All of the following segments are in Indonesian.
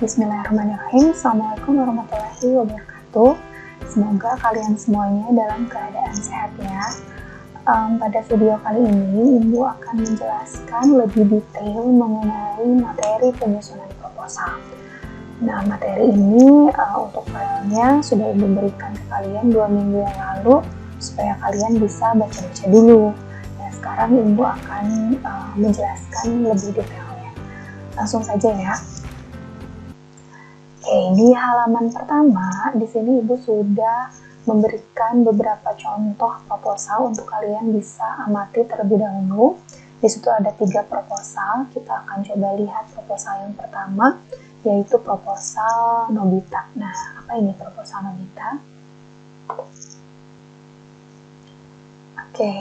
Bismillahirrahmanirrahim. Assalamualaikum warahmatullahi wabarakatuh. Semoga kalian semuanya dalam keadaan sehat ya. Pada video kali ini, Ibu akan menjelaskan lebih detail mengenai materi penyusunan proposal. Nah, materi ini untuk filenya sudah Ibu berikan ke kalian 2 minggu yang lalu supaya kalian bisa baca-baca dulu. Nah, sekarang Ibu akan menjelaskan lebih detailnya. Langsung saja ya. Oke, di halaman pertama, di sini Ibu sudah memberikan beberapa contoh proposal untuk kalian bisa amati terlebih dahulu. Di situ ada 3 proposal. Kita akan coba lihat proposal yang pertama, yaitu proposal Nobita. Nah, apa ini proposal Nobita? Oke,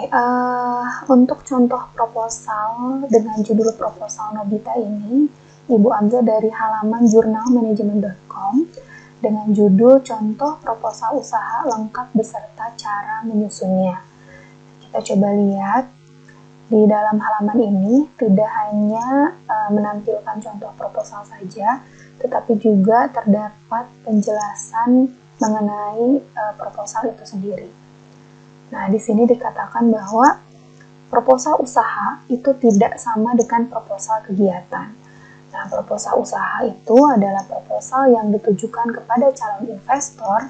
untuk contoh proposal dengan judul proposal Nobita ini, Ibu ambil dari halaman jurnalmanajemen.com dengan judul contoh proposal usaha lengkap beserta cara menyusunnya. Kita coba lihat di dalam halaman ini tidak hanya menampilkan contoh proposal saja, tetapi juga terdapat penjelasan mengenai proposal itu sendiri. Nah, di sini dikatakan bahwa proposal usaha itu tidak sama dengan proposal kegiatan. Nah, proposal usaha itu adalah proposal yang ditujukan kepada calon investor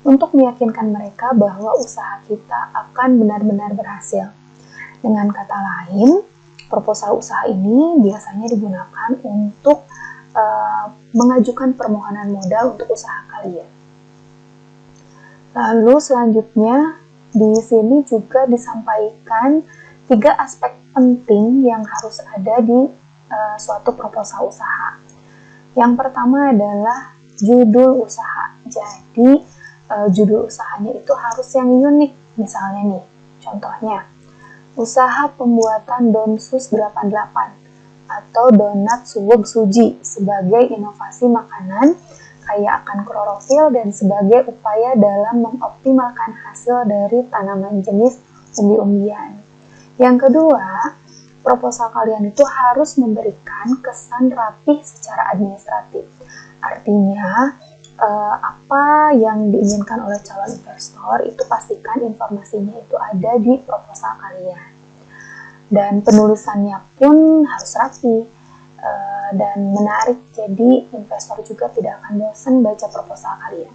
untuk meyakinkan mereka bahwa usaha kita akan benar-benar berhasil. Dengan kata lain, proposal usaha ini biasanya digunakan untuk mengajukan permohonan modal untuk usaha kalian. Lalu selanjutnya, di sini juga disampaikan 3 aspek penting yang harus ada di suatu proposal usaha. Yang pertama adalah judul usaha. Jadi judul usahanya itu harus yang unik. Misalnya nih, contohnya usaha pembuatan Donsus 88 atau donat suweg suji sebagai inovasi makanan kaya akan klorofil dan sebagai upaya dalam mengoptimalkan hasil dari tanaman jenis umbi-umbian. Yang kedua, proposal kalian itu harus memberikan kesan rapih secara administratif. Artinya, apa yang diinginkan oleh calon investor itu pastikan informasinya itu ada di proposal kalian. Dan penulisannya pun harus rapi dan menarik, jadi investor juga tidak akan bosan baca proposal kalian.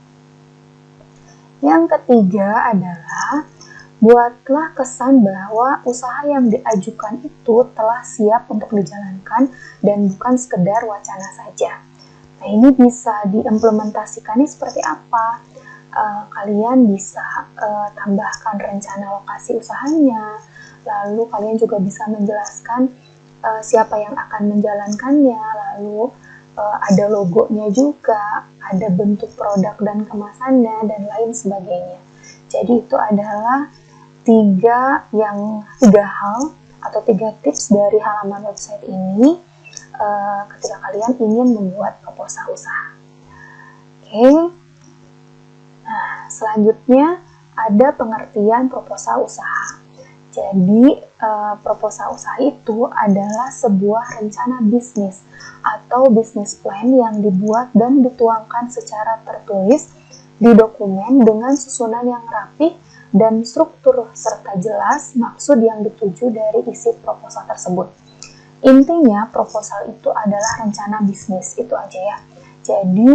Yang ketiga adalah buatlah kesan bahwa usaha yang diajukan itu telah siap untuk dijalankan dan bukan sekedar wacana saja. Nah, ini bisa diimplementasikannya seperti apa? Kalian bisa tambahkan rencana lokasi usahanya, lalu kalian juga bisa menjelaskan siapa yang akan menjalankannya, lalu ada logonya juga, ada bentuk produk dan kemasannya, dan lain sebagainya. Jadi itu adalah 3 hal atau 3 tips dari halaman website ini ketika kalian ingin membuat proposal usaha. Oke. Nah, selanjutnya ada pengertian proposal usaha. Jadi proposal usaha itu adalah sebuah rencana bisnis atau bisnis plan yang dibuat dan dituangkan secara tertulis di dokumen dengan susunan yang rapi dan struktur serta jelas maksud yang dituju dari isi proposal tersebut. Intinya proposal itu adalah rencana bisnis, itu aja ya. Jadi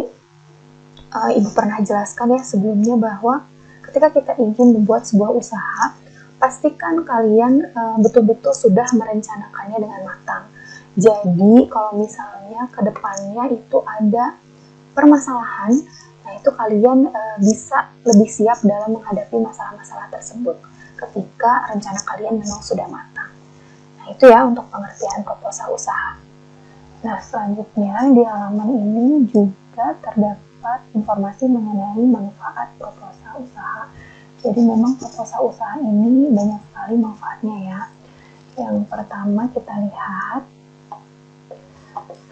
Ibu pernah jelaskan ya sebelumnya bahwa ketika kita ingin membuat sebuah usaha, pastikan kalian betul-betul sudah merencanakannya dengan matang. Jadi kalau misalnya ke depannya itu ada permasalahan, nah itu kalian bisa lebih siap dalam menghadapi masalah-masalah tersebut ketika rencana kalian memang sudah matang. Nah itu ya untuk pengertian proposal usaha. Nah selanjutnya di halaman ini juga terdapat informasi mengenai manfaat proposal usaha. Jadi memang proposal usaha ini banyak sekali manfaatnya ya. Yang pertama kita lihat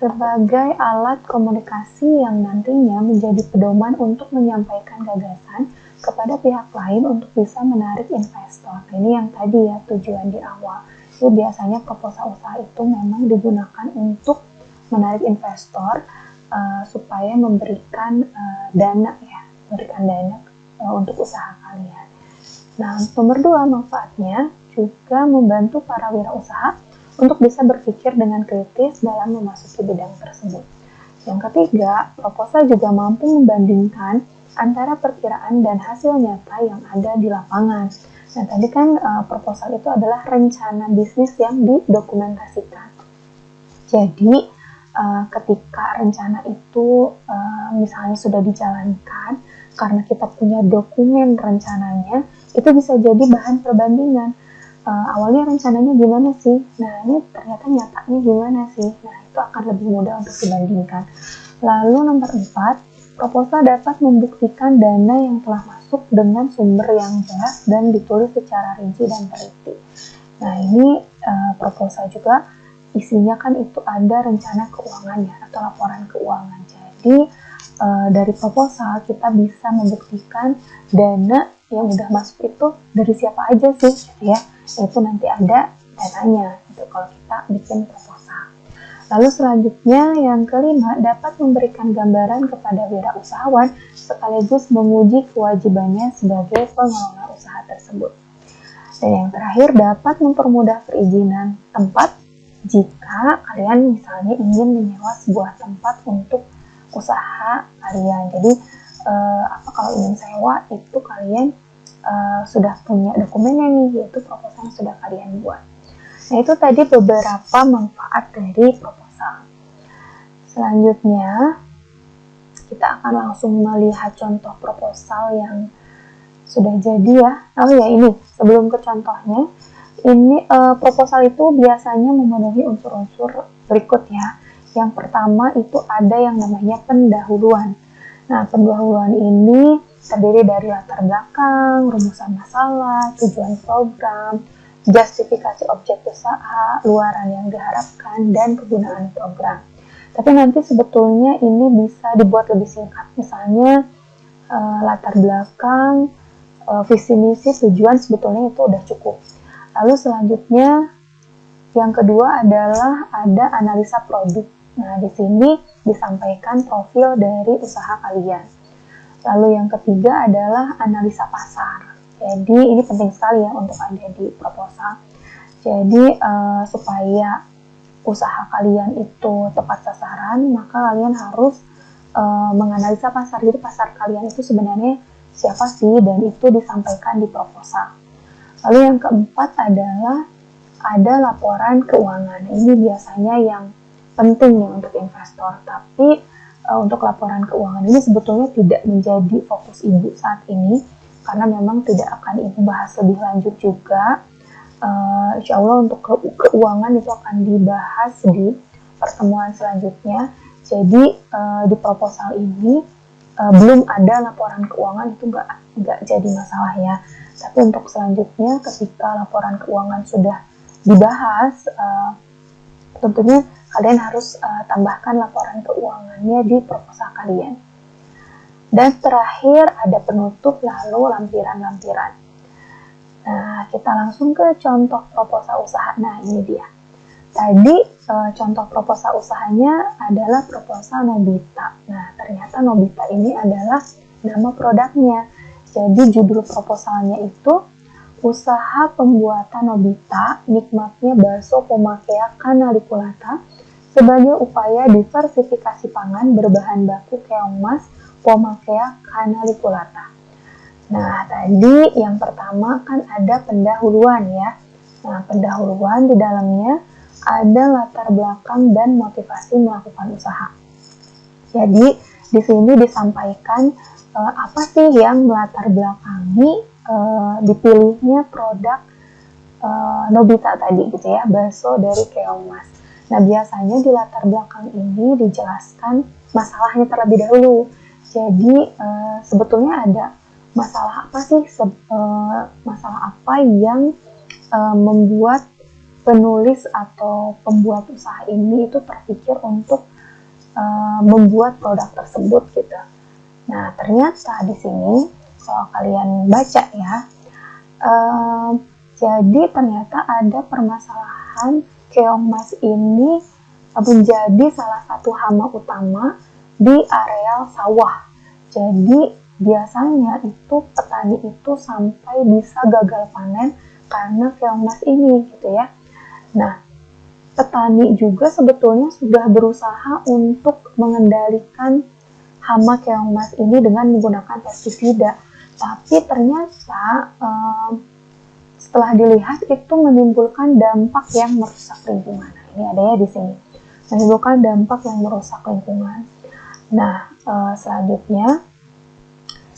sebagai alat komunikasi yang nantinya menjadi pedoman untuk menyampaikan gagasan kepada pihak lain untuk bisa menarik investor. Ini yang tadi ya tujuan di awal. Jadi biasanya proposal usaha itu memang digunakan untuk menarik investor supaya memberikan dana ya, untuk usaha kalian. Nah, nomor 2 manfaatnya juga membantu para wirausaha untuk bisa berpikir dengan kritis dalam memasuki bidang tersebut. Yang ketiga, proposal juga mampu membandingkan antara perkiraan dan hasil nyata yang ada di lapangan. Nah, tadi kan proposal itu adalah rencana bisnis yang didokumentasikan. Jadi, ketika rencana itu misalnya sudah dijalankan, karena kita punya dokumen rencananya, itu bisa jadi bahan perbandingan. Awalnya rencananya gimana sih? Nah, ini ternyata nyatanya gimana sih? Nah, itu akan lebih mudah untuk dibandingkan. Lalu nomor 4, proposal dapat membuktikan dana yang telah masuk dengan sumber yang jelas dan ditulis secara rinci dan teliti. Nah, ini proposal juga isinya kan itu ada rencana keuangan ya, atau laporan keuangan. Jadi dari proposal kita bisa membuktikan dana yang udah masuk itu dari siapa aja sih, gitu ya. Itu nanti ada datanya gitu kalau kita bikin proposal. Lalu selanjutnya yang kelima, dapat memberikan gambaran kepada wirausahawan sekaligus menguji kewajibannya sebagai pengelola usaha tersebut. Dan yang terakhir, dapat mempermudah perizinan tempat jika kalian misalnya ingin menyewa sebuah tempat untuk usaha kalian. Jadi kalau ingin sewa itu kalian sudah punya dokumennya nih, yaitu proposal yang sudah kalian buat. Nah, itu tadi beberapa manfaat dari proposal. Selanjutnya kita akan langsung melihat contoh proposal yang sudah jadi ya. Oh ya, ini sebelum ke contohnya, ini proposal itu biasanya memenuhi unsur-unsur berikut ya. Yang pertama itu ada yang namanya pendahuluan. Nah, pendahuluan ini terdiri dari latar belakang, rumusan masalah, tujuan program, justifikasi objek usaha, luaran yang diharapkan, dan kegunaan program. Tapi nanti sebetulnya ini bisa dibuat lebih singkat. Misalnya latar belakang, visi misi, tujuan sebetulnya itu udah cukup. Lalu selanjutnya yang kedua adalah ada analisa produk. Nah, di sini disampaikan profil dari usaha kalian. Lalu yang ketiga adalah analisa pasar. Jadi ini penting sekali ya untuk ada di proposal. Jadi supaya usaha kalian itu tepat sasaran, maka kalian harus menganalisa pasar. Jadi pasar kalian itu sebenarnya siapa sih, dan itu disampaikan di proposal. Lalu yang keempat adalah ada laporan keuangan. Ini biasanya yang penting ya untuk investor, tapi untuk laporan keuangan ini sebetulnya tidak menjadi fokus ibu saat ini, karena memang tidak akan ibu bahas lebih lanjut juga. Insya Allah untuk keuangan itu akan dibahas di pertemuan selanjutnya. Jadi di proposal ini belum ada laporan keuangan, itu nggak jadi masalah ya. Tapi untuk selanjutnya ketika laporan keuangan sudah dibahas, tentunya kalian harus tambahkan laporan keuangannya di proposal kalian. Dan terakhir ada penutup, lalu lampiran-lampiran. Nah, kita langsung ke contoh proposal usaha. Nah, ini dia. Tadi contoh proposal usahanya adalah proposal Nobita. Nah, ternyata Nobita ini adalah nama produknya. Jadi judul proposalnya itu usaha pembuatan Nobita, nikmatnya bakso Pomakea Kanalikulata sebagai upaya diversifikasi pangan berbahan baku keong mas Pomakea Kanalikulata. Nah, tadi yang pertama kan ada pendahuluan ya. Nah, pendahuluan di dalamnya ada latar belakang dan motivasi melakukan usaha. Jadi di sini disampaikan apa sih yang melatar belakangi dipilihnya produk Nobita tadi gitu ya, bakso dari keong mas. Nah, biasanya di latar belakang ini dijelaskan masalahnya terlebih dahulu. Jadi sebetulnya ada masalah apa sih, masalah apa yang membuat penulis atau pembuat usaha ini itu terpikir untuk membuat produk tersebut gitu. Nah, ternyata di sini kalau kalian baca ya, jadi ternyata ada permasalahan keong mas ini menjadi salah satu hama utama di areal sawah. Jadi biasanya itu petani itu sampai bisa gagal panen karena keong mas ini gitu ya. Nah, petani juga sebetulnya sudah berusaha untuk mengendalikan hama keong mas ini dengan menggunakan pestisida, tapi ternyata setelah dilihat itu menimbulkan dampak yang merusak lingkungan. Nah, ini ada ya di sini, menimbulkan dampak yang merusak lingkungan. Nah, selanjutnya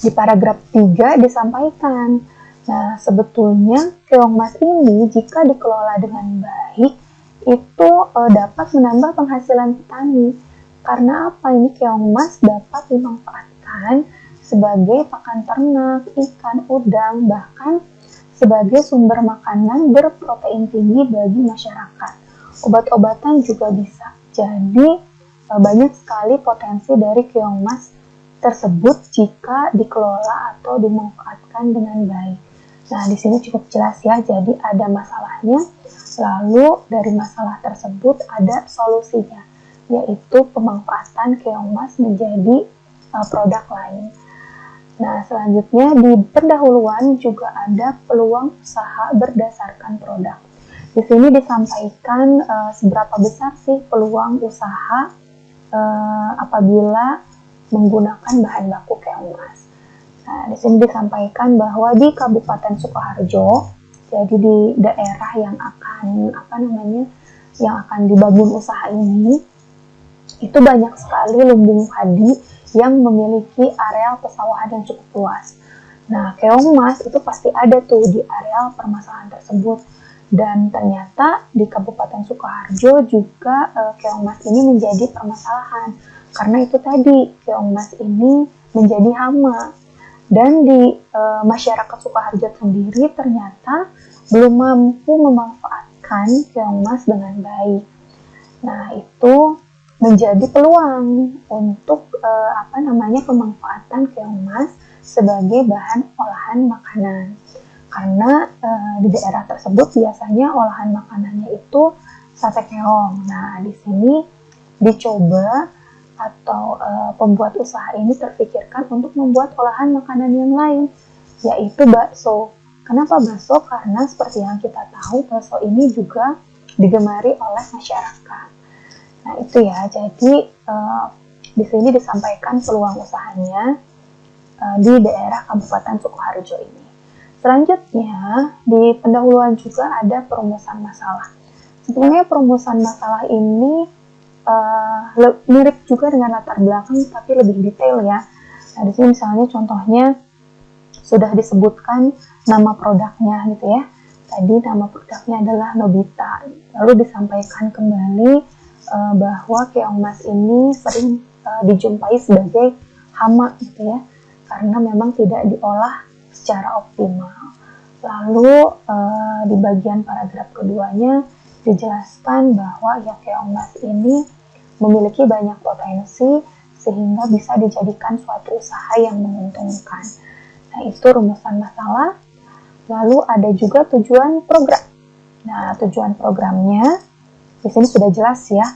di paragraf 3 disampaikan, nah sebetulnya keong mas ini jika dikelola dengan baik itu dapat menambah penghasilan petani. Karena apa? Ini keong mas dapat dimanfaatkan sebagai pakan ternak, ikan, udang, bahkan sebagai sumber makanan berprotein tinggi bagi masyarakat. Obat-obatan juga bisa. Jadi banyak sekali potensi dari keong mas tersebut jika dikelola atau dimanfaatkan dengan baik. Nah, di sini cukup jelas ya. Jadi ada masalahnya, lalu dari masalah tersebut ada solusinya, yaitu pemanfaatan keong mas menjadi produk lain. Nah, selanjutnya di pendahuluan juga ada peluang usaha berdasarkan produk. Di sini disampaikan seberapa besar sih peluang usaha apabila menggunakan bahan baku keong mas. Nah, di sini disampaikan bahwa di Kabupaten Sukoharjo, jadi di daerah yang akan yang akan dibangun usaha ini, itu banyak sekali lumbung padi yang memiliki areal pesawahan yang cukup luas. Nah, keong mas itu pasti ada tuh di areal permasalahan tersebut. Dan ternyata di Kabupaten Sukoharjo juga keong mas ini menjadi permasalahan. Karena itu tadi, keong mas ini menjadi hama. Dan di masyarakat Sukoharjo sendiri ternyata belum mampu memanfaatkan keong mas dengan baik. Nah, itu menjadi peluang untuk pemanfaatan keong mas sebagai bahan olahan makanan. Karena di daerah tersebut biasanya olahan makanannya itu sate keong. Nah, di sini dicoba atau pembuat usaha ini terpikirkan untuk membuat olahan makanan yang lain, yaitu bakso. Kenapa bakso? Karena seperti yang kita tahu, bakso ini juga digemari oleh masyarakat. Nah, itu ya. Jadi di sini disampaikan peluang usahanya di daerah Kabupaten Sukoharjo ini. Selanjutnya, di pendahuluan juga ada perumusan masalah. Sebenarnya perumusan masalah ini mirip juga dengan latar belakang, tapi lebih detail ya. Nah, di sini misalnya contohnya sudah disebutkan nama produknya gitu ya. Tadi nama produknya adalah Nobita. Lalu disampaikan kembali bahwa keong mas ini sering dijumpai sebagai hama gitu ya, karena memang tidak diolah secara optimal. Lalu di bagian paragraf keduanya dijelaskan bahwa ya keong mas ini memiliki banyak potensi sehingga bisa dijadikan suatu usaha yang menguntungkan. Nah, itu rumusan masalah. Lalu ada juga tujuan program. Nah, tujuan programnya di sini sudah jelas ya.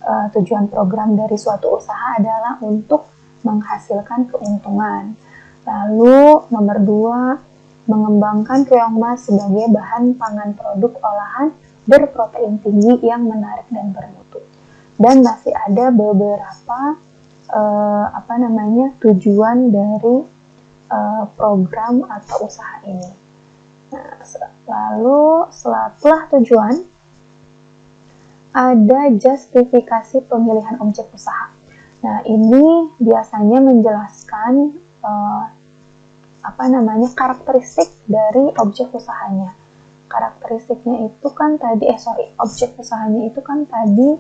Tujuan program dari suatu usaha adalah untuk menghasilkan keuntungan. Lalu nomor 2, mengembangkan keong mas sebagai bahan pangan produk olahan berprotein tinggi yang menarik dan bermutu. Dan masih ada beberapa tujuan dari program atau usaha ini. Nah, lalu setelah tujuan ada justifikasi pemilihan objek usaha. Nah, ini biasanya menjelaskan karakteristik dari objek usahanya. Karakteristiknya itu kan tadi objek usahanya itu kan tadi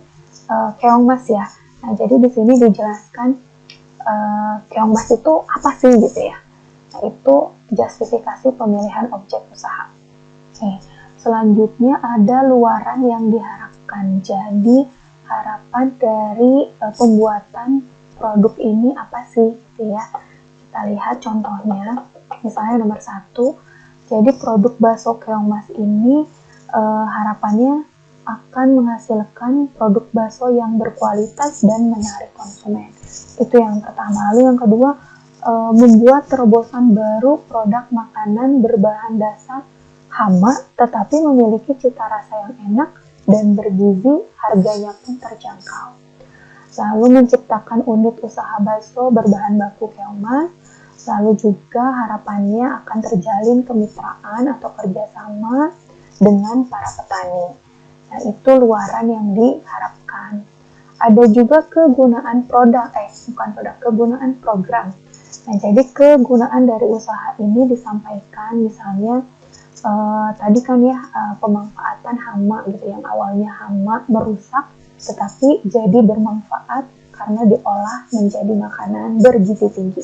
keong mas ya. Nah, jadi di sini dijelaskan keong mas itu apa sih gitu ya. Nah, itu justifikasi pemilihan objek usaha. Oke, selanjutnya ada luaran yang diharapkan. Jadi harapan dari pembuatan produk ini apa sih gitu ya. Kita lihat contohnya, misalnya nomor 1. Jadi produk bakso keong mas ini harapannya akan menghasilkan produk bakso yang berkualitas dan menarik konsumen. Itu yang pertama. Lalu yang kedua, membuat terobosan baru produk makanan berbahan dasar hama tetapi memiliki cita rasa yang enak dan bergizi, harganya pun terjangkau. Lalu menciptakan unit usaha bakso berbahan baku keongmas. Lalu juga harapannya akan terjalin kemitraan atau kerjasama dengan para petani. Nah, itu luaran yang diharapkan. Ada juga kegunaan kegunaan program. Nah, jadi kegunaan dari usaha ini disampaikan misalnya tadi kan ya pemanfaatan hama gitu, yang awalnya hama merusak tetapi jadi bermanfaat karena diolah menjadi makanan bergizi tinggi.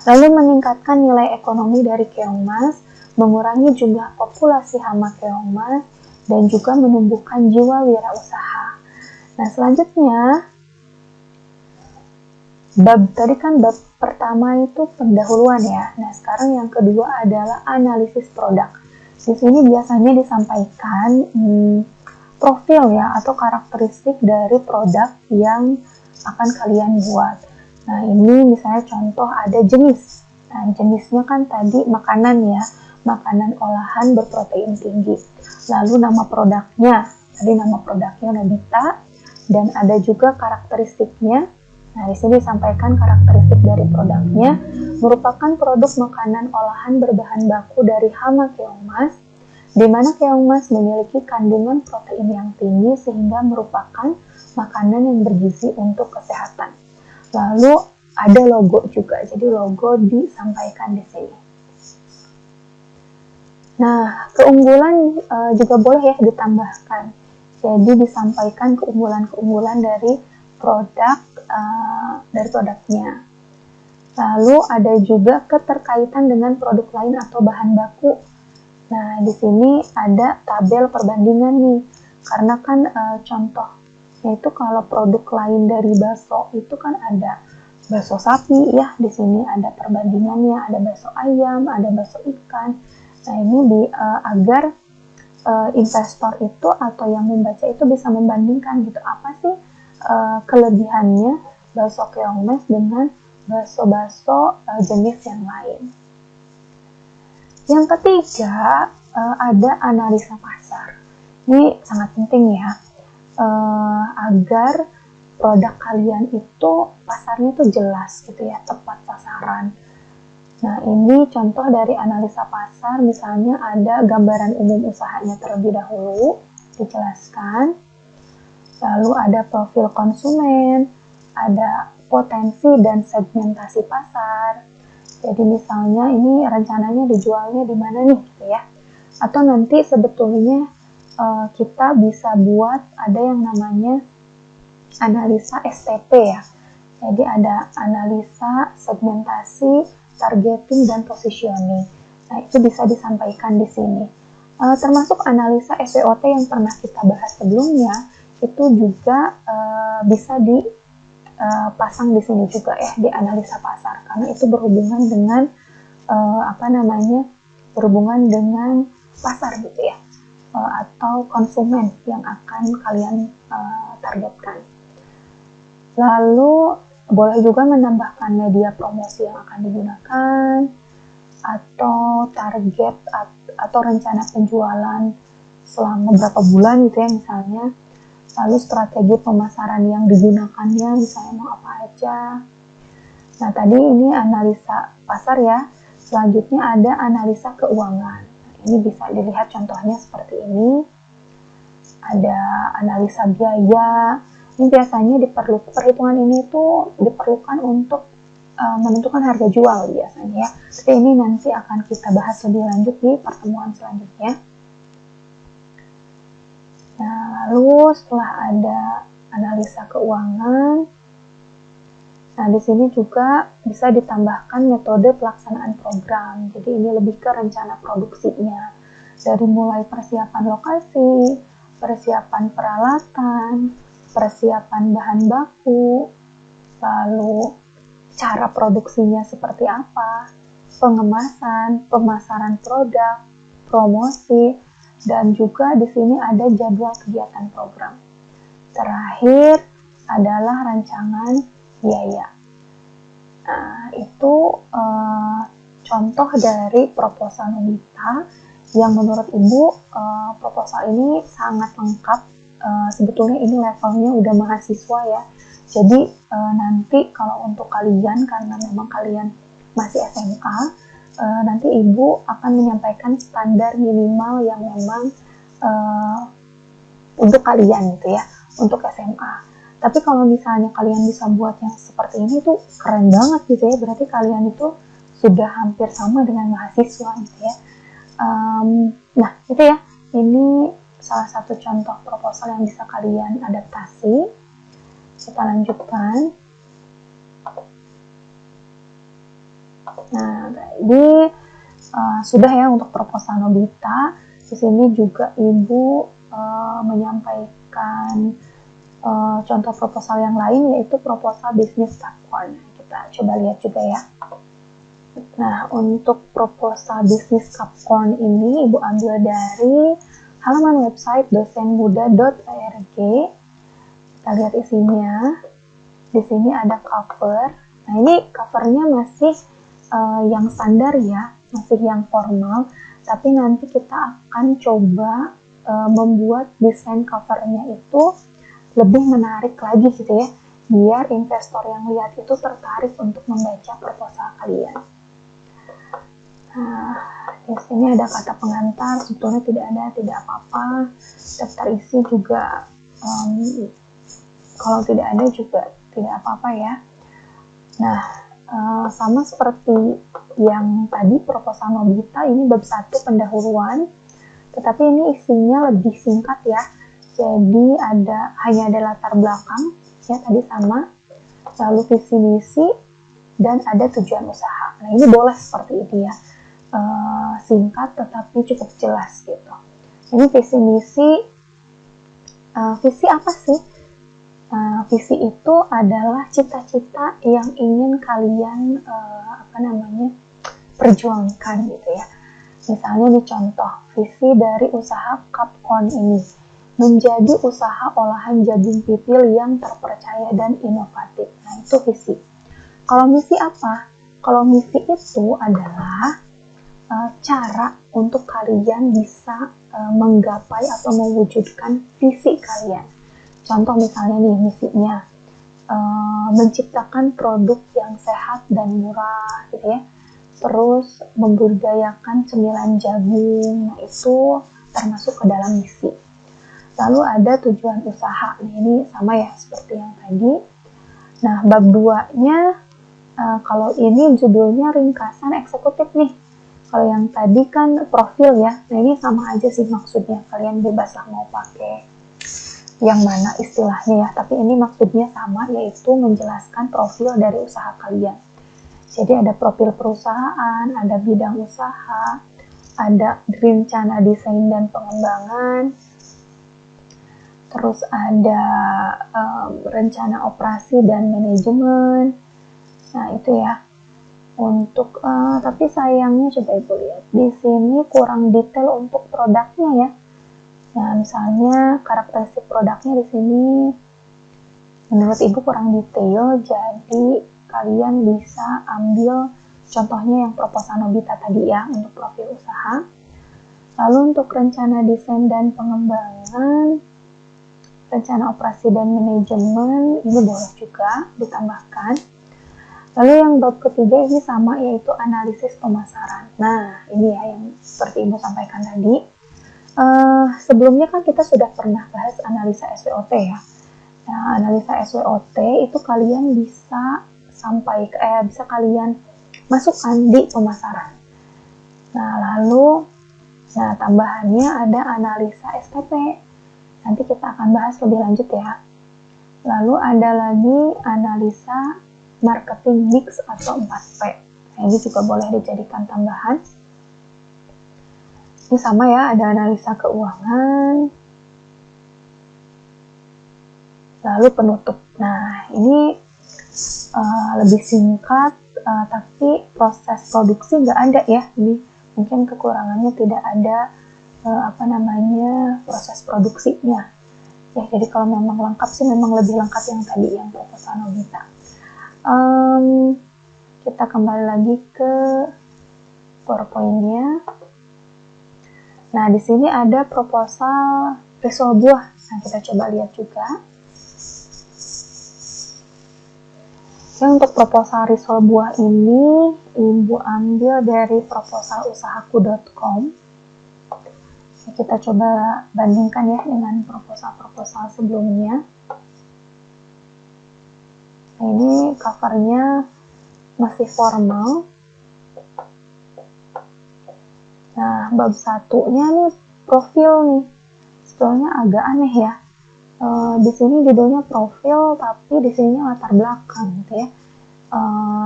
Lalu meningkatkan nilai ekonomi dari keongmas, mengurangi jumlah populasi hama keongmas, dan juga menumbuhkan jiwa wirausaha. Nah, selanjutnya tadi kan bab pertama itu pendahuluan ya. Nah, sekarang yang kedua adalah analisis produk. Di sini biasanya disampaikan profil ya atau karakteristik dari produk yang akan kalian buat. Nah, ini misalnya contoh ada jenis. Nah, jenisnya kan tadi makanan ya, makanan olahan berprotein tinggi. Lalu nama produknya, tadi nama produknya Nobita, dan ada juga karakteristiknya. Nah, di sini disampaikan karakteristik dari produknya, merupakan produk makanan olahan berbahan baku dari hama keongmas, di mana keongmas memiliki kandungan protein yang tinggi sehingga merupakan makanan yang bergizi untuk kesehatan. Lalu ada logo juga, jadi logo disampaikan di sini. Nah, keunggulan juga boleh ya ditambahkan. Jadi disampaikan keunggulan-keunggulan dari produknya. Lalu ada juga keterkaitan dengan produk lain atau bahan baku. Nah, di sini ada tabel perbandingan nih, karena kan contoh yaitu kalau produk lain dari bakso itu kan ada bakso sapi ya, di sini ada perbandingannya, ada bakso ayam, ada bakso ikan. Nah, ini agar investor itu atau yang membaca itu bisa membandingkan gitu, apa sih kelebihannya bakso keongmas dengan bakso-bakso jenis yang lain. Yang ketiga ada analisa pasar. Ini sangat penting ya. Agar produk kalian itu pasarnya tuh jelas gitu ya, tepat sasaran. Nah, ini contoh dari analisa pasar, misalnya ada gambaran umum usahanya terlebih dahulu, dijelaskan. Lalu ada profil konsumen, ada potensi dan segmentasi pasar. Jadi misalnya ini rencananya dijualnya di mana nih gitu ya. Atau nanti sebetulnya kita bisa buat ada yang namanya analisa STP ya. Jadi ada analisa segmentasi, targeting, dan positioning. Nah, itu bisa disampaikan di sini. Termasuk analisa SWOT yang pernah kita bahas sebelumnya, itu juga bisa dipasang di sini juga ya, di analisa pasar. Karena itu berhubungan dengan berhubungan dengan pasar gitu ya. Atau konsumen yang akan kalian targetkan. Lalu boleh juga menambahkan media promosi yang akan digunakan atau target atau rencana penjualan selama berapa bulan gitu ya misalnya. Lalu strategi pemasaran yang digunakannya misalnya mau apa aja. Nah, tadi ini analisa pasar ya. Selanjutnya ada analisa keuangan. Ini bisa dilihat contohnya seperti ini. Ada analisa biaya. Ini biasanya perhitungan ini tuh diperlukan untuk menentukan harga jual biasanya ya. Tapi ini nanti akan kita bahas lebih lanjut di pertemuan selanjutnya. Nah, lalu setelah ada analisa keuangan, nah di sini juga bisa ditambahkan metode pelaksanaan program. Jadi ini lebih ke rencana produksinya. Dari mulai persiapan lokasi, persiapan peralatan, persiapan bahan baku, lalu cara produksinya seperti apa, pengemasan, pemasaran produk, promosi, dan juga di sini ada jadwal kegiatan program. Terakhir adalah rancangan biaya. Nah, itu contoh dari proposal Nobita yang menurut Ibu proposal ini sangat lengkap. Sebetulnya ini levelnya udah mahasiswa ya. Jadi nanti kalau untuk kalian, karena memang kalian masih SMA, nanti Ibu akan menyampaikan standar minimal yang memang untuk kalian gitu ya, untuk SMA. Tapi kalau misalnya kalian bisa buat yang seperti ini tuh keren banget gitu ya, berarti kalian itu sudah hampir sama dengan mahasiswa gitu ya. Nah itu ya, ini salah satu contoh proposal yang bisa kalian adaptasi. Kita lanjutkan. Nah ini sudah ya untuk proposal Nobita. Di sini juga Ibu menyampaikan contoh proposal yang lain, yaitu proposal bisnis Capricorn. Kita coba lihat juga ya. Nah, untuk proposal bisnis Capricorn ini Ibu ambil dari halaman website dosenmuda.org. Kita lihat isinya. Di sini ada cover. Nah, ini covernya masih yang standar ya, masih yang formal. Tapi nanti kita akan coba membuat desain covernya itu lebih menarik lagi gitu ya, biar investor yang lihat itu tertarik untuk membaca proposal kalian. Nah, di sini ada kata pengantar, sebetulnya tidak ada, tidak apa-apa. Daftar isi juga kalau tidak ada juga tidak apa-apa ya. Nah, sama seperti yang tadi proposal Nobita, ini bab 1 pendahuluan, tetapi ini isinya lebih singkat ya. Jadi hanya ada latar belakang ya, tadi sama, lalu visi misi, dan ada tujuan usaha. Nah ini boleh seperti ini ya, singkat tetapi cukup jelas gitu. Ini visi misi, visi apa sih? Visi itu adalah cita-cita yang ingin kalian perjuangkan gitu ya. Misalnya di contoh visi dari usaha Capricorn ini, menjadi usaha olahan jagung pipil yang terpercaya dan inovatif. Nah, itu visi. Kalau misi apa? Kalau misi itu adalah cara untuk kalian bisa menggapai atau mewujudkan visi kalian. Contoh misalnya nih, misinya menciptakan produk yang sehat dan murah gitu ya. Terus membudidayakan cemilan jagung. Nah, itu termasuk ke dalam misi. Lalu ada tujuan usaha. Nah, ini sama ya seperti yang tadi. Nah, bab 2-nya kalau ini judulnya ringkasan eksekutif nih. Kalau yang tadi kan profil ya. Nah, ini sama aja sih maksudnya. Kalian bebas lah mau pakai yang mana istilahnya ya. Tapi ini maksudnya sama, yaitu menjelaskan profil dari usaha kalian. Jadi ada profil perusahaan, ada bidang usaha, ada rencana desain dan pengembangan, terus ada rencana operasi dan manajemen. Nah itu ya. Untuk tapi sayangnya coba Ibu lihat di sini kurang detail untuk produknya ya. Nah misalnya karakteristik produknya di sini menurut Ibu kurang detail, jadi kalian bisa ambil contohnya yang proposal Nobita tadi ya untuk profil usaha. Lalu untuk rencana desain dan pengembangan, rencana operasi dan manajemen, ini boleh juga ditambahkan. Lalu yang bab ketiga ini sama, yaitu analisis pemasaran. Nah ini ya yang seperti Ibu sampaikan tadi. Sebelumnya kan kita sudah pernah bahas analisa SWOT ya. Nah, analisa SWOT itu kalian bisa bisa kalian masukkan di pemasaran. Nah, tambahannya ada analisa STP. Nanti kita akan bahas lebih lanjut ya. Lalu ada lagi analisa marketing mix atau 4P. Nah, ini juga boleh dijadikan tambahan. Ini sama ya, ada analisa keuangan. Lalu penutup. Nah, ini lebih singkat, tapi proses produksi nggak ada ya. Ini mungkin kekurangannya tidak ada proses produksinya. Ya, jadi kalau memang lengkap sih memang lebih lengkap yang tadi, yang proposal Nobita. Kita kembali lagi ke PowerPoint-nya. Nah, di sini ada proposal risol buah. Nah, kita coba lihat juga. Ya, untuk proposal risol buah ini, Ibu ambil dari proposalusahaku.com. Kita coba bandingkan ya dengan proposal-proposal sebelumnya. Nah, ini covernya masih formal. Nah, bab satunya nih profil nih. Sebetulnya agak aneh ya. Di sini judulnya profil, tapi di sini latar belakang gitu ya.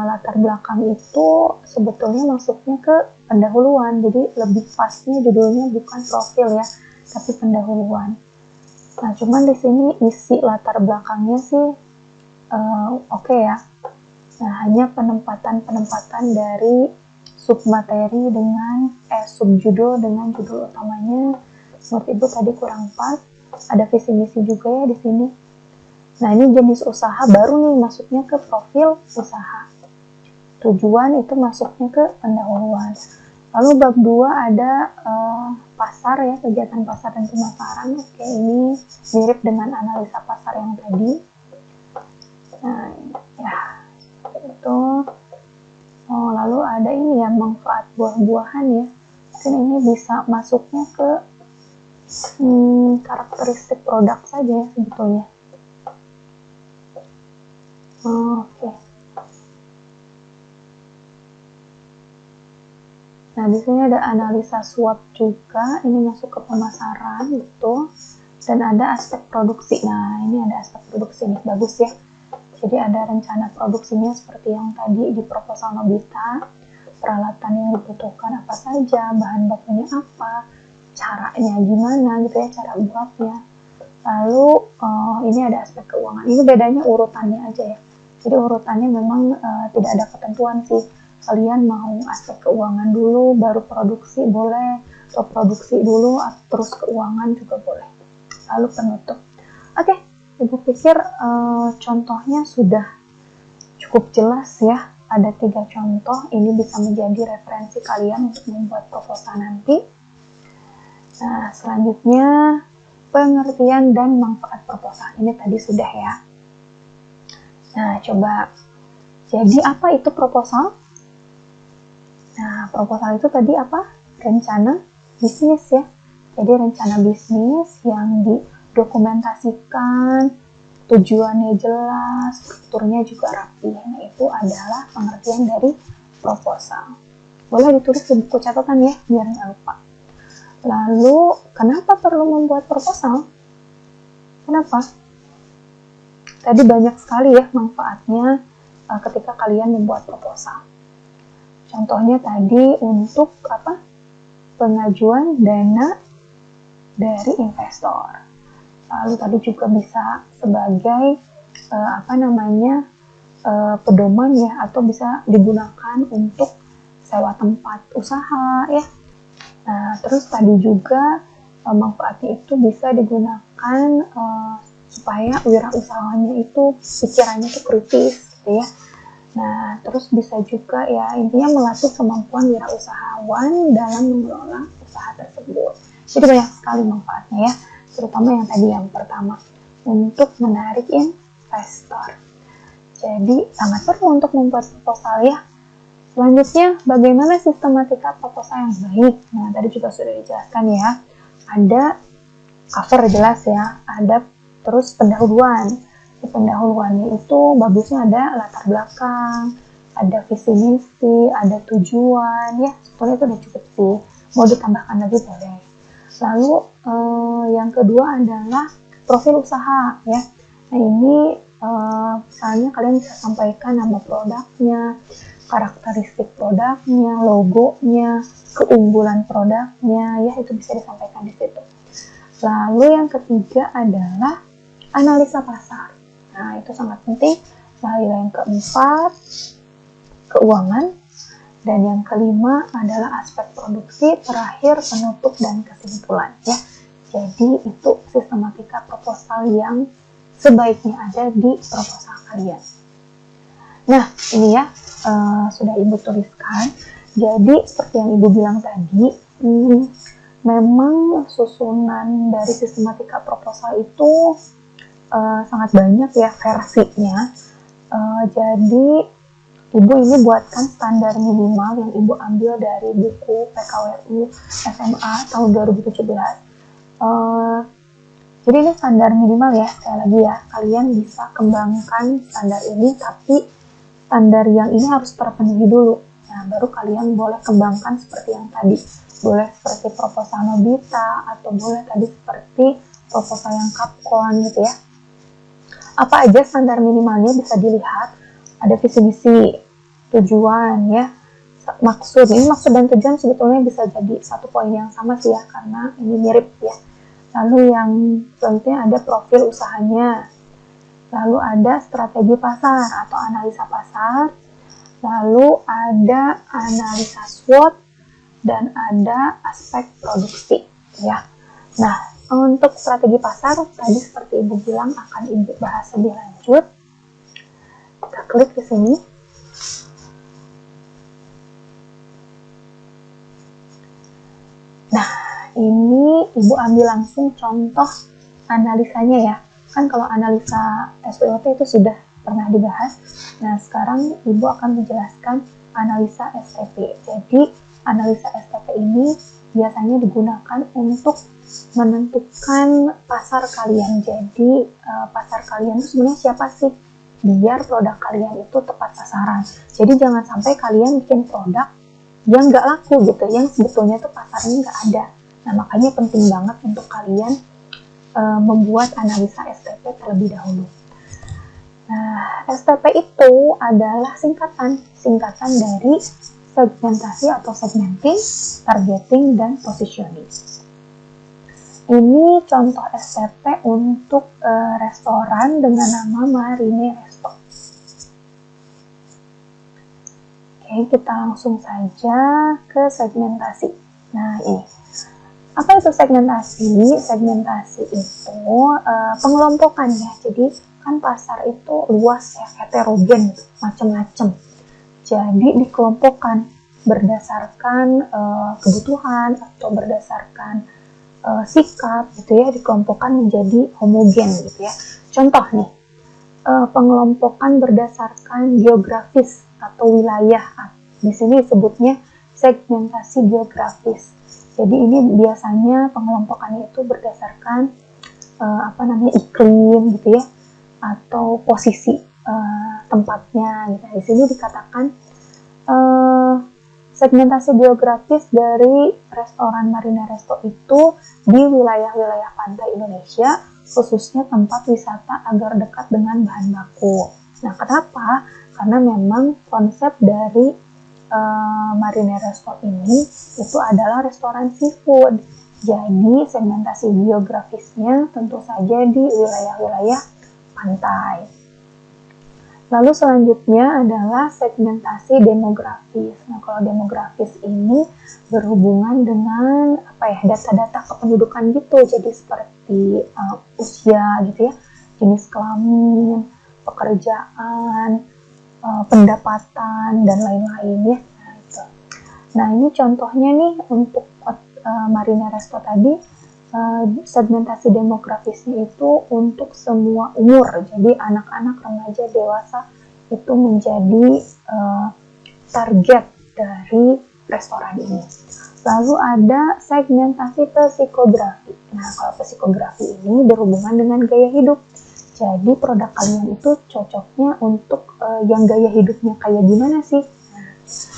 Latar belakang itu sebetulnya masuknya ke pendahuluan, jadi lebih pasnya judulnya bukan profil ya, tapi pendahuluan. Nah, cuman di sini isi latar belakangnya sih oke ya. Nah, hanya penempatan dari submateri dengan subjudul dengan judul utamanya. Menurut Ibu tadi kurang pas. Ada visi misi juga ya di sini. Nah, ini jenis usaha baru nih masuknya ke profil usaha. Tujuan itu masuknya ke pendahuluan. Lalu bab 2 ada pasar ya, kegiatan pasar dan pemasaran. Oke, ini mirip dengan analisa pasar yang tadi. Nah, ya, seperti itu. Oh, lalu ada ini ya, manfaat buah-buahan ya. Mungkin ini bisa masuknya ke karakteristik produk saja ya sebetulnya. Oke. Nah, di sini ada analisa SWOT juga. Ini masuk ke pemasaran gitu. Dan ada aspek produksi. Nah, ini ada aspek produksi nih, bagus ya. Jadi ada rencana produksinya seperti yang tadi di proposal Nobita. Peralatan yang dibutuhkan apa saja, bahan bakunya apa, caranya gimana gitu ya, cara buatnya. Lalu ini ada aspek keuangan. Ini bedanya urutannya aja ya. Jadi urutannya memang tidak ada ketentuan sih. Kalian mau aspek keuangan dulu, baru produksi boleh, atau produksi dulu, terus keuangan juga boleh. Lalu penutup. Oke, Ibu pikir contohnya sudah cukup jelas ya. Ada 3 contoh, ini bisa menjadi referensi kalian untuk membuat proposal nanti. Nah, selanjutnya pengertian dan manfaat proposal. Ini tadi sudah ya. Nah, coba. Jadi apa itu proposal? Nah, proposal itu tadi apa? Rencana bisnis ya. Jadi rencana bisnis yang didokumentasikan, tujuannya jelas, strukturnya juga rapi. Nah, itu adalah pengertian dari proposal. Boleh ditulis di buku catatan ya, biar nggak lupa. Lalu, kenapa perlu membuat proposal? Kenapa? Tadi banyak sekali ya manfaatnya ketika kalian membuat proposal. Contohnya tadi untuk apa? Pengajuan dana dari investor. Lalu tadi juga bisa sebagai pedoman ya, atau bisa digunakan untuk sewa tempat usaha ya. Nah, terus tadi juga manfaatnya itu bisa digunakan supaya wirausahawannya itu pikirannya itu kritis gitu ya. Nah, terus bisa juga ya intinya melatih kemampuan wirausahawan dalam mengelola usaha tersebut. Jadi banyak sekali manfaatnya ya, terutama yang tadi yang pertama, untuk menarik investor. Jadi sangat perlu untuk membuat proposal ya. Selanjutnya, bagaimana sistematika proposal yang baik? Nah, tadi juga sudah dijelaskan ya. Ada cover jelas ya, ada terus pendahuluan. Di pendahuluannya itu bagusnya ada latar belakang, ada visi misi, ada tujuan ya. Sebetulnya itu udah cukup sih. Mau ditambahkan lagi boleh. Lalu yang kedua adalah profil usaha ya. Nah, ini misalnya kalian bisa sampaikan nama produknya, karakteristik produknya, logonya, keunggulan produknya, ya itu bisa disampaikan di situ. Lalu yang ketiga adalah analisa pasar. Nah, itu sangat penting. Lalu yang keempat, keuangan. Dan yang kelima adalah aspek produksi, terakhir penutup dan kesimpulan ya. Jadi itu sistematika proposal yang sebaiknya ada di proposal kalian. Nah, ini ya sudah Ibu tuliskan. Jadi seperti yang Ibu bilang tadi, memang susunan dari sistematika proposal itu sangat banyak ya versinya. Jadi Ibu ini buatkan standar minimal yang Ibu ambil dari buku PKWU SMA tahun 2017. Jadi ini standar minimal ya, sekali lagi ya, kalian bisa kembangkan standar ini, tapi standar yang ini harus terpenuhi dulu. Nah, baru kalian boleh kembangkan seperti yang tadi. Boleh seperti proposal Nobita, atau boleh tadi seperti proposal yang Capcom gitu ya. Apa aja standar minimalnya bisa dilihat. Ada visi misi, tujuan ya, maksud. Ini maksud dan tujuan sebetulnya bisa jadi satu poin yang sama sih ya, karena ini mirip ya. Lalu yang selanjutnya ada profil usahanya. Lalu ada strategi pasar atau analisa pasar. Lalu ada analisa SWOT dan ada aspek produksi ya. Nah, untuk strategi pasar tadi seperti Ibu bilang akan Ibu bahas lebih lanjut. Kita klik di sini. Nah, ini Ibu ambil langsung contoh analisanya ya. Kan kalau analisa SWOT itu sudah pernah dibahas. Nah, sekarang Ibu akan menjelaskan analisa STP. Jadi, analisa STP ini biasanya digunakan untuk menentukan pasar kalian. Jadi, pasar kalian itu sebenarnya siapa sih? Biar produk kalian itu tepat sasaran. Jadi, jangan sampai kalian bikin produk yang nggak laku gitu, yang sebetulnya tuh pasarnya nggak ada. Nah, makanya penting banget untuk kalian membuat analisa STP terlebih dahulu. Nah, STP itu adalah singkatan dari segmentasi atau segmenting, targeting, dan positioning. Ini contoh STP untuk restoran dengan nama Marine Resto. Oke, kita langsung saja ke segmentasi. Nah, ini. Apa itu segmentasi? Segmentasi itu pengelompokan ya. Jadi kan pasar itu luas ya, heterogen, macam-macam. Jadi dikelompokkan berdasarkan kebutuhan atau berdasarkan sikap gitu ya, dikelompokkan menjadi homogen gitu ya. Contoh nih, pengelompokan berdasarkan geografis atau wilayah. Di sini disebutnya segmentasi geografis. Jadi ini biasanya pengelompokannya itu berdasarkan iklim gitu ya, atau posisi tempatnya gitu. Di sini dikatakan segmentasi geografis dari restoran Marine Resto itu di wilayah-wilayah pantai Indonesia, khususnya tempat wisata agar dekat dengan bahan baku. Nah, kenapa? Karena memang konsep dari Marine Resto ini itu adalah restoran seafood. Jadi segmentasi geografisnya tentu saja di wilayah-wilayah pantai. Lalu selanjutnya adalah segmentasi demografis. Nah, kalau demografis ini berhubungan dengan data-data kependudukan gitu. Jadi seperti usia gitu ya, jenis kelamin, pekerjaan, pendapatan, dan lain-lain ya. Nah, ini contohnya nih untuk Marine Resto tadi, segmentasi demografisnya itu untuk semua umur. Jadi anak-anak, remaja, dewasa itu menjadi target dari restoran ini. Lalu ada segmentasi psikografi. Nah, kalau psikografi ini berhubungan dengan gaya hidup. Jadi produk kalian itu cocoknya untuk yang gaya hidupnya kayak gimana sih? Nah,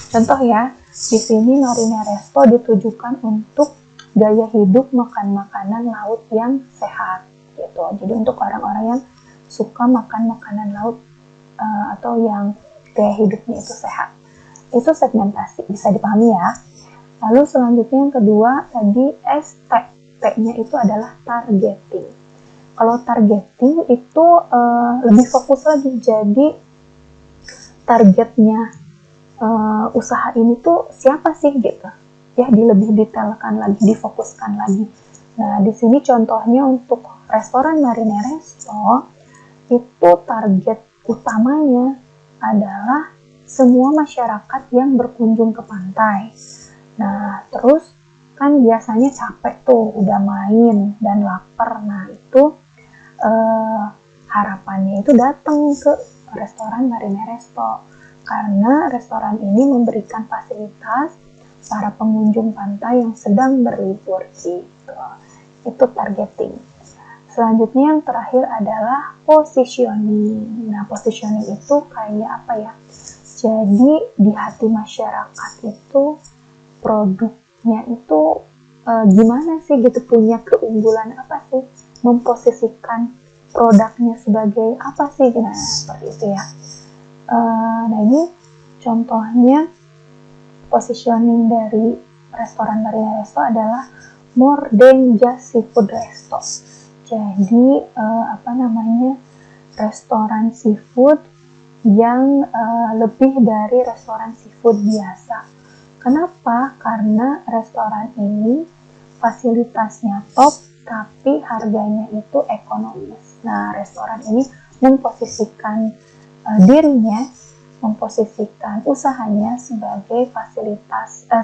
contoh ya, di sini Marine Resto ditujukan untuk gaya hidup makan makanan laut yang sehat gitu. Jadi untuk orang-orang yang suka makan makanan laut atau yang gaya hidupnya itu sehat. Itu segmentasi, bisa dipahami ya. Lalu selanjutnya yang kedua tadi ST. T-nya itu adalah targeting. Kalau targeting itu lebih fokus lagi, jadi targetnya usaha ini tuh siapa sih gitu. Ya, lebih detailkan lagi, difokuskan lagi. Nah, di sini contohnya untuk restoran Marine Resto, itu target utamanya adalah semua masyarakat yang berkunjung ke pantai. Nah, terus kan biasanya capek tuh, udah main dan lapar. Nah, itu harapannya itu datang ke restoran Marine Resto, karena restoran ini memberikan fasilitas para pengunjung pantai yang sedang berlibur gitu. Itu targeting. Selanjutnya yang terakhir adalah positioning. Nah, positioning itu kayak apa ya? Jadi di hati masyarakat itu produknya itu gimana sih gitu, punya keunggulan apa sih? Memposisikan produknya sebagai apa sih? Nah, seperti itu ya. Nah, ini contohnya positioning dari restoran Marine Resto adalah more than just seafood resto. Jadi restoran seafood yang lebih dari restoran seafood biasa. Kenapa? Karena restoran ini fasilitasnya top, tapi harganya itu ekonomis. Nah, restoran ini memposisikan dirinya, memposisikan usahanya sebagai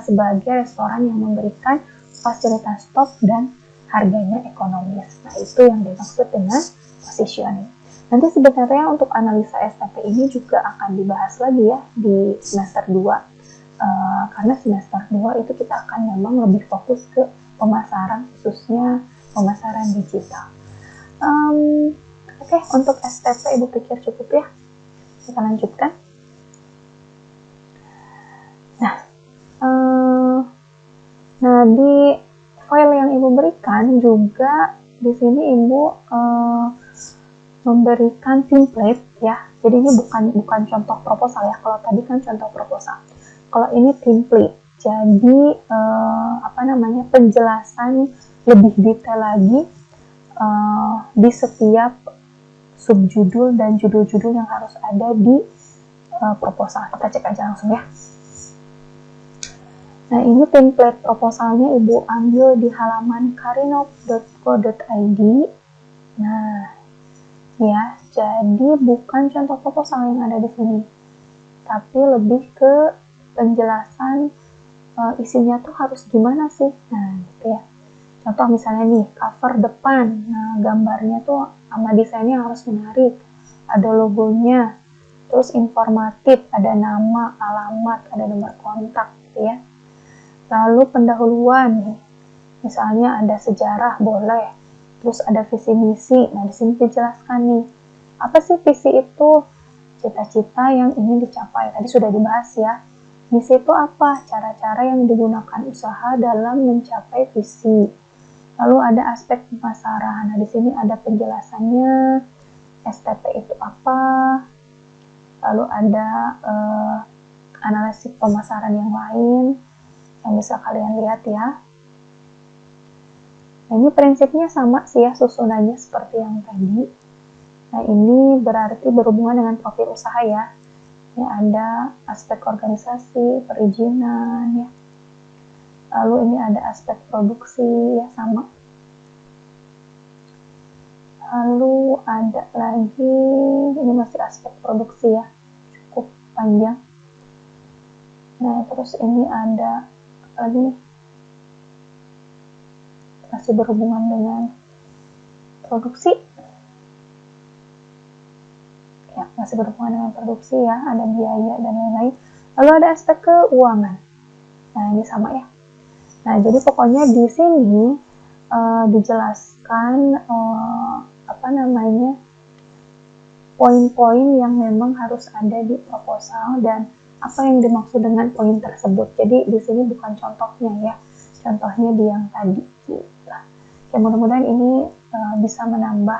sebagai restoran yang memberikan fasilitas top dan harganya ekonomis. Nah, itu yang dimaksud dengan positioning. Nanti sebenarnya untuk analisa STP ini juga akan dibahas lagi ya di semester 2. Karena semester 2 itu kita akan memang lebih fokus ke pemasaran, khususnya pemasaran digital. Oke, untuk STP Ibu pikir cukup ya. Kita lanjutkan. Nah, di file yang Ibu berikan juga di sini Ibu memberikan template ya. Jadi ini bukan contoh proposal ya. Kalau tadi kan contoh proposal. Kalau ini template. Jadi penjelasan lebih detail lagi di setiap subjudul dan judul-judul yang harus ada di proposal. Kita cek aja langsung ya. Nah, ini template proposalnya Ibu ambil di halaman karinop.co.id. Nah, ya, jadi bukan contoh proposal yang ada di sini, tapi lebih ke penjelasan isinya tuh harus gimana sih. Nah, gitu ya. Contoh misalnya nih, cover depan. Nah, gambarnya tuh sama desainnya harus menarik. Ada logonya, terus informatif, ada nama, alamat, ada nomor kontak gitu ya. Lalu pendahuluan nih, misalnya ada sejarah boleh, terus ada visi misi. Nah, di sini dijelaskan nih, apa sih visi itu? Cita-cita yang ingin dicapai. Tadi sudah dibahas ya. Misi itu apa? Cara-cara yang digunakan usaha dalam mencapai visi. Lalu ada aspek pemasaran. Nah, di sini ada penjelasannya, STP itu apa. Lalu ada analisis pemasaran yang lain yang bisa kalian lihat ya. Nah, ini prinsipnya sama sih ya, susunannya seperti yang tadi. Nah, ini berarti berhubungan dengan profil usaha ya. Ini ada aspek organisasi, perizinan ya. Lalu ini ada aspek produksi ya, sama. Lalu ada lagi, ini masih aspek produksi ya, cukup panjang. Nah, terus ini ada lagi nih, masih berhubungan dengan produksi ya, masih berhubungan dengan produksi ya, ada biaya dan lain-lain. Lalu ada aspek keuangan. Nah, ini sama ya. Nah, jadi pokoknya di sini dijelaskan poin-poin yang memang harus ada di proposal dan apa yang dimaksud dengan poin tersebut. Jadi di sini bukan contohnya ya, contohnya di yang tadi. Gitu. Ya, mudah-mudahan ini bisa menambah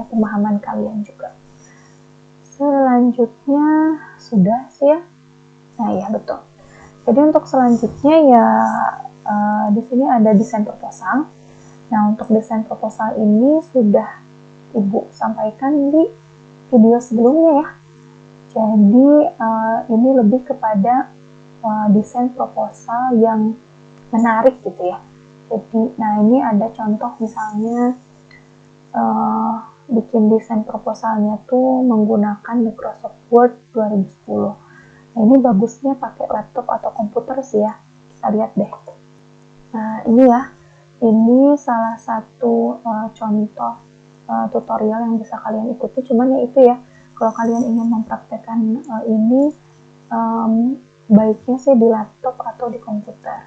pemahaman kalian juga. Selanjutnya sudah sih ya. Nah, ya betul. Jadi untuk selanjutnya ya di sini ada desain proposal. Nah, untuk desain proposal ini sudah Ibu sampaikan di video sebelumnya ya. Jadi ini lebih kepada desain proposal yang menarik gitu ya. Jadi, nah ini ada contoh misalnya bikin desain proposalnya tuh menggunakan Microsoft Word 2010. Nah ini bagusnya pakai laptop atau komputer sih ya. Kita lihat deh. Nah ini ya, ini salah satu contoh tutorial yang bisa kalian ikuti. Cuman ya itu ya, kalau kalian ingin mempraktekkan ini baiknya sih di laptop atau di komputer.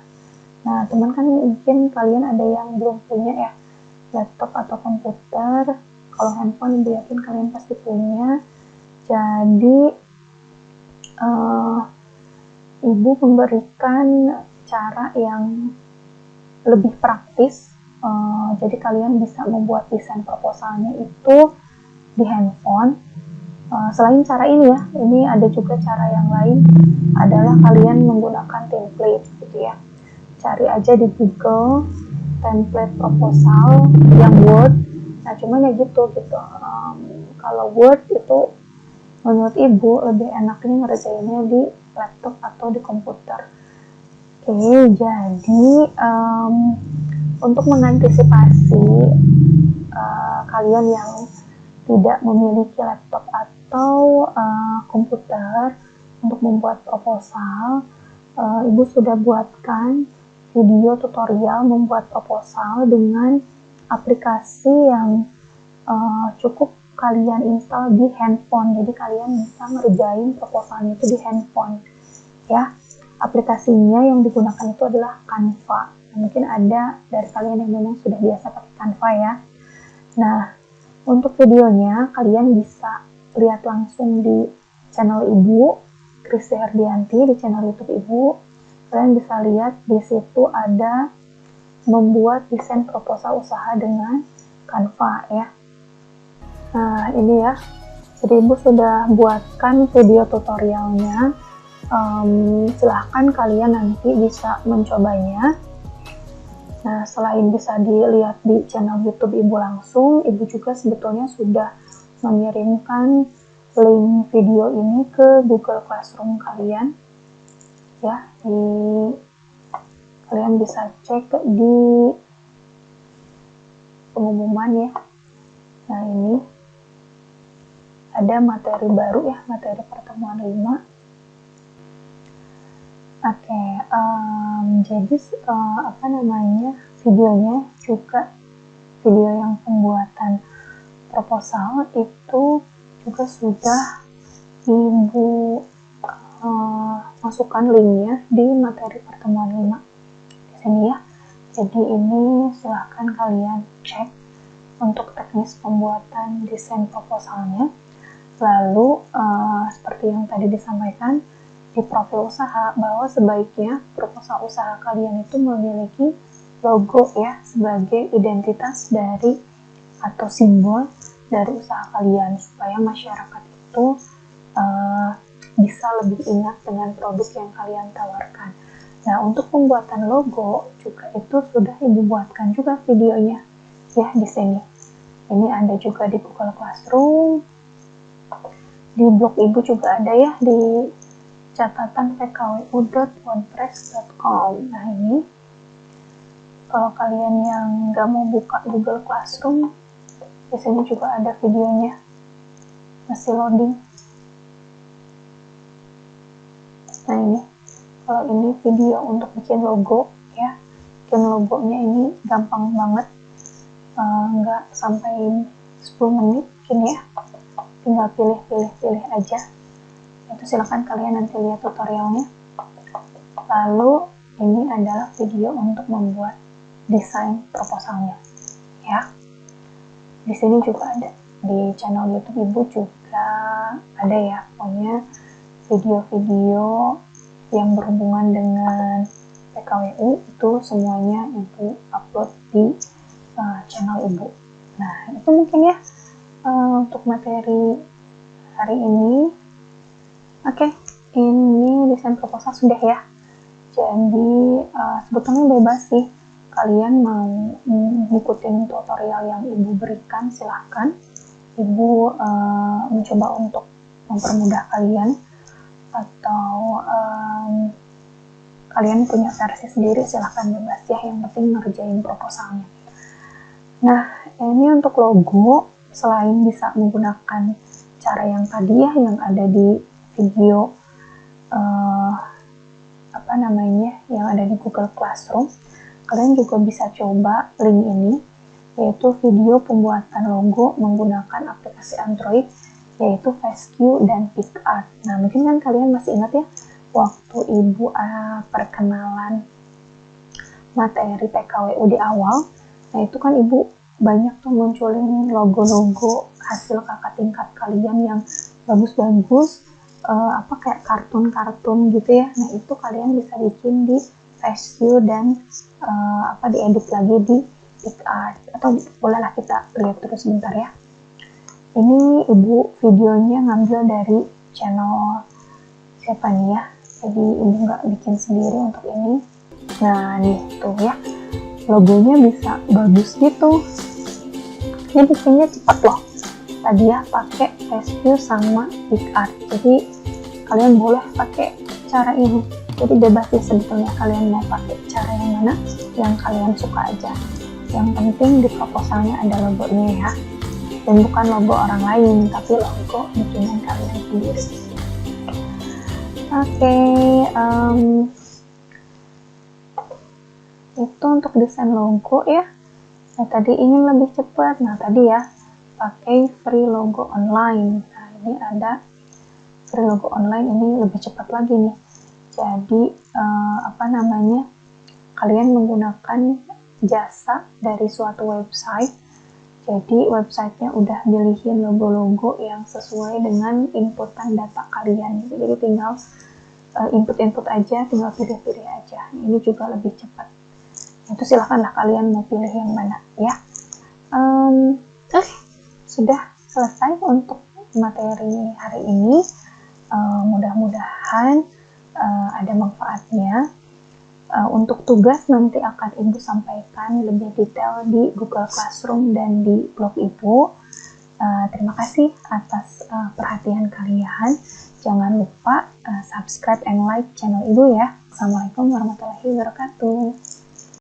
Nah teman kan mungkin kalian ada yang belum punya ya laptop atau komputer. Kalau handphone ibu yakin kalian pasti punya. Jadi ibu memberikan cara yang lebih praktis. Jadi kalian bisa membuat desain proposalnya itu di handphone. Selain cara ini ya, ini ada juga cara yang lain adalah kalian menggunakan template gitu ya. Cari aja di Google template proposal yang Word. Nah cuman ya gitu. Kalau Word itu menurut ibu lebih enaknya ngerjainnya di laptop atau di komputer. Oke, jadi untuk mengantisipasi kalian yang tidak memiliki laptop atau komputer untuk membuat proposal, ibu sudah buatkan video tutorial membuat proposal dengan aplikasi yang cukup kalian install di handphone. Jadi kalian bisa ngerjain proposalnya itu di handphone ya. Aplikasinya yang digunakan itu adalah Canva. Mungkin ada dari kalian yang memang sudah biasa pakai Canva ya. Nah untuk videonya kalian bisa lihat langsung di channel ibu Kristi Herdianti, di channel YouTube ibu. Kalian bisa lihat di situ ada membuat desain proposal usaha dengan Canva ya. Nah ini ya, jadi ibu sudah buatkan video tutorialnya. Silahkan kalian nanti bisa mencobanya. Nah selain bisa dilihat di channel YouTube ibu langsung, ibu juga sebetulnya sudah mengirimkan link video ini ke Google Classroom kalian ya. Kalian bisa cek di pengumuman ya. Nah ini ada materi baru ya, materi pertemuan 5. Oke, jadi videonya juga video yang pembuatan proposal itu juga sudah ibu masukkan linknya di materi pertemuan 5 di sini ya. Jadi ini silahkan kalian cek untuk teknis pembuatan desain proposalnya. Lalu seperti yang tadi disampaikan di profil usaha, bahwa sebaiknya proposal usaha kalian itu memiliki logo ya sebagai identitas dari atau simbol dari usaha kalian, supaya masyarakat itu bisa lebih ingat dengan produk yang kalian tawarkan. Nah untuk pembuatan logo juga itu sudah ibu buatkan juga videonya ya di sini. Ini ada juga di Google Classroom, di blog ibu juga ada ya di catatan pkwu.wordpress.com. Nah ini kalau kalian yang nggak mau buka Google Classroom, di sini juga ada videonya, masih loading. Nah ini, kalau ini video untuk bikin logo ya, bikin logonya ini gampang banget, nggak sampai 10 menit mungkin ya, tinggal pilih aja. Itu silahkan kalian nanti lihat tutorialnya. Lalu ini adalah video untuk membuat desain proposalnya ya. Di sini juga ada di channel YouTube ibu juga ada ya, pokoknya video-video yang berhubungan dengan PKWU itu semuanya ibu upload di channel ibu. Nah itu mungkin ya untuk materi hari ini. Oke, ini desain proposal sudah ya. Jadi sebetulnya bebas sih, kalian mau ngikutin tutorial yang ibu berikan silahkan. Ibu mencoba untuk mempermudah kalian, atau kalian punya versi sendiri, silahkan bebas ya, yang penting ngerjain proposalnya. Nah, ini untuk logo, selain bisa menggunakan cara yang tadi ya, yang ada di video yang ada di Google Classroom, kalian juga bisa coba link ini, yaitu video pembuatan logo menggunakan aplikasi Android, yaitu Fescue dan PicArt. Nah, mungkin kan kalian masih ingat ya, waktu Ibu perkenalan materi PKWU di awal, nah itu kan Ibu banyak tuh munculin logo-logo hasil kakak tingkat kalian yang bagus-bagus, kayak kartun-kartun gitu ya. Nah, itu kalian bisa bikin di Fescue dan diedit lagi di PicArt, atau bolehlah kita lihat terus sebentar ya. Ini Ibu videonya ngambil dari channel siapa nih ya, jadi Ibu nggak bikin sendiri untuk ini. Nah, nih tuh ya, logonya bisa bagus gitu. Ini bikinnya cepat loh. Tadi ya pakai Fescue sama PicArt, jadi kalian boleh pakai cara ini. Jadi bebas sih sebetulnya, kalian mau pakai cara yang mana, yang kalian suka aja. Yang penting di proposalnya ada logonya ya, dan bukan logo orang lain, tapi logo bikinan kalian sendiri. Oke, itu untuk desain logo ya. Nah, tadi ingin lebih cepat, nah tadi ya pakai free logo online. Nah, ini ada free logo online, ini lebih cepat lagi nih. Jadi kalian menggunakan jasa dari suatu website. Jadi websitenya udah milihin logo-logo yang sesuai dengan inputan data kalian. Jadi tinggal input aja, tinggal pilih-pilih aja. Ini juga lebih cepat. Itu silahkanlah kalian mau pilih yang mana ya. Sudah selesai untuk materi hari ini. Mudah-mudahan ada manfaatnya. Untuk tugas nanti akan Ibu sampaikan lebih detail di Google Classroom dan di blog Ibu. Terima kasih atas perhatian kalian. Jangan lupa subscribe and like channel Ibu ya. Assalamualaikum warahmatullahi wabarakatuh.